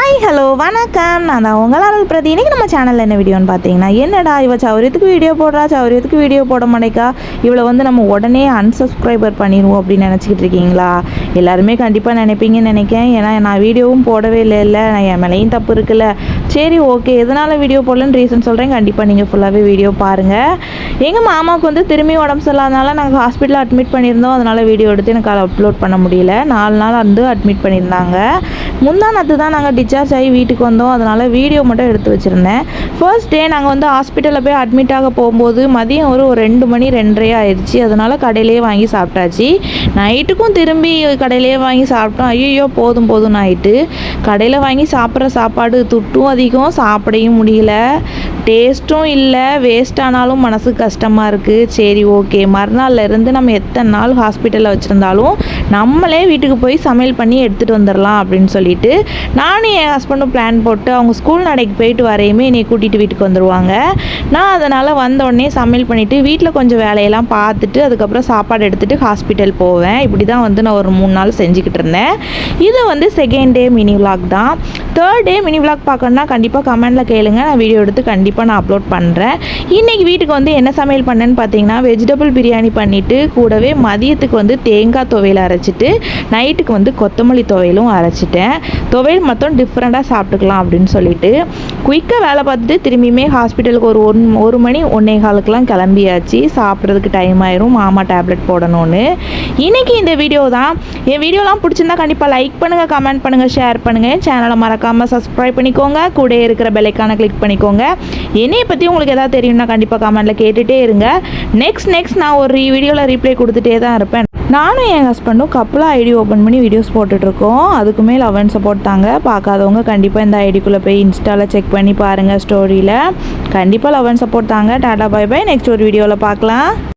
Hi hello வணக்கம். நான் தான் உங்கள் அருள் பிரதி. இன்றைக்கி நம்ம சேனலில் என்ன வீடியோன்னு பார்த்தீங்கன்னா, என்னடா இவ சௌரியத்துக்கு வீடியோ போடுறா, சௌரியத்துக்கு வீடியோ போட மாட்டேக்கா, இவளை வந்து நம்ம உடனே அன்சப்ஸ்கிரைபர் பண்ணிடுவோம் அப்படின்னு நினச்சிக்கிட்டு இருக்கீங்களா? எல்லாருமே கண்டிப்பாக நினைப்பீங்கன்னு நினைக்கிறேன். ஏன்னா நான் வீடியோவும் போடவே இல்லை, நான் என் மேலேயும் தப்பு இருக்குல்ல. சரி ஓகே, எதனால் வீடியோ போடலன்னு ரீசன் சொல்கிறேன். கண்டிப்பாக நீங்கள் ஃபுல்லாகவே வீடியோ பாருங்கள். எங்கள் மாமாவுக்கு வந்து திரும்பி உடம்பு சரியில்லாதனால நாங்கள் ஹாஸ்பிட்டலில் அட்மிட் பண்ணியிருந்தோம். அதனால் வீடியோ எடுத்து எனக்கு அதை அப்லோட் பண்ண முடியல. 4 நாள் வந்து அட்மிட் பண்ணியிருந்தாங்க. முந்தானத்து தான் நாங்கள் டிஸ்சார்ஜ் ஆகி வீட்டுக்கு வந்தோம். அதனால் வீடியோ மட்டும் எடுத்து வச்சுருந்தேன். ஃபர்ஸ்ட் டே நாங்கள் வந்து ஹாஸ்பிட்டலில் போய் அட்மிட் ஆக போகும்போது மதியம் ஒரு 2 மணி 2:30 ஆயிடுச்சு. அதனால் கடையிலேயே வாங்கி சாப்பிட்டாச்சு. நைட்டுக்கும் திரும்பி கடையிலேயே வாங்கி சாப்பிட்டோம். ஐயோ போதும் ஆகிட்டு. கடையில் வாங்கி சாப்பிட்ற சாப்பாடு துட்டும் அதிகம், சாப்பிடையும் முடியல, டேஸ்ட்டும் இல்லை, வேஸ்ட் ஆனாலும் மனசுக்கு கஷ்டமாக இருக்குது. சரி ஓகே, மறுநாளில் இருந்து நம்ம எத்தனை நாள் ஹாஸ்பிட்டலில் வச்சுருந்தாலும் நம்மளே வீட்டுக்கு போய் சமையல் பண்ணி எடுத்துகிட்டு வந்துடலாம் அப்படின்னு சொல்லிட்டு நானும் என் ஹஸ்பண்டும் பிளான் போட்டு அவங்க ஸ்கூல் நடைக்கு போயிட்டு வரையுமே என்னை கூட்டிகிட்டு வீட்டுக்கு வந்துடுவாங்க. நான் அதனால் வந்தோடனே சமையல் பண்ணிவிட்டு வீட்டில் கொஞ்சம் வேலையெல்லாம் பார்த்துட்டு அதுக்கப்புறம் சாப்பாடு எடுத்துகிட்டு ஹாஸ்பிட்டல் போவேன். இப்படி தான் வந்து நான் ஒரு 3 நாள் செஞ்சுக்கிட்டு இருந்தேன். இது வந்து செகண்ட் டே மினி விலாக் தான். தேர்ட் டே மினி விலாக் பார்க்கணுன்னா கண்டிப்பாக கமெண்டில் கேளுங்க, நான் வீடியோ எடுத்து கண்டிப்பாக நான் அப்லோட் பண்ணுறேன். இன்றைக்கி வீட்டுக்கு வந்து என்ன சமையல் பண்ணேன்னு பார்த்தீங்கன்னா, வெஜிடபிள் பிரியாணி பண்ணிவிட்டு கூடவே மதியத்துக்கு வந்து தேங்காய் துவையல் அரைச்சிட்டு நைட்டுக்கு வந்து கொத்தமல்லி துவையலும் அரைச்சிட்டேன். துவையல் மொத்தம் டிஃப்ரெண்ட்டாக சாப்பிட்டுக்கலாம் அப்படின்னு சொல்லிட்டு குயிக்காக வேலை பார்த்துட்டு திரும்பியுமே ஹாஸ்பிட்டலுக்கு ஒரு 1 மணி 1:15 கிளம்பியாச்சு. சாப்பிட்றதுக்கு டைம் ஆயிரும், மாமா டேப்லெட் போடணும்னு. இன்றைக்கி இந்த வீடியோ தான். என் வீடியோலாம் பிடிச்சிருந்தா கண்டிப்பாக லைக் பண்ணுங்கள், கமெண்ட் பண்ணுங்கள், ஷேர் பண்ணுங்கள். சேனலை மறக்காமல் சப்ஸ்கிரைப் பண்ணிக்கோங்க. கூட இருக்கிற பெல்லைக்கான கிளிக் பண்ணிக்கோங்க. என்னையை பற்றி உங்களுக்கு எதாவது தெரியும்னா கண்டிப்பாக கமெண்ட்டில் கேட்டுகிட்டே இருங்க. நெக்ஸ்ட் நான் ஒரு வீடியோவில் ரீப்ளை கொடுத்துட்டே தான் இருப்பேன். நானும் என் ஹஸ்பண்டும் கப்பலாக ஐடி ஓப்பன் பண்ணி வீடியோஸ் போட்டுட்ருக்கோம். அதுக்குமே லவ் அண்ட் சப்போர்ட் தாங்க. பார்க்காதவங்க கண்டிப்பாக இந்த ஐடிக்குள்ளே போய் இன்ஸ்டாவில் செக் பண்ணி பாருங்கள். ஸ்டோரியில் கண்டிப்பாக லவ் அண்ட் சப்போர்ட் தாங்க. Tata bye by. நெக்ஸ்ட் ஒரு வீடியோவில் பார்க்கலாம்.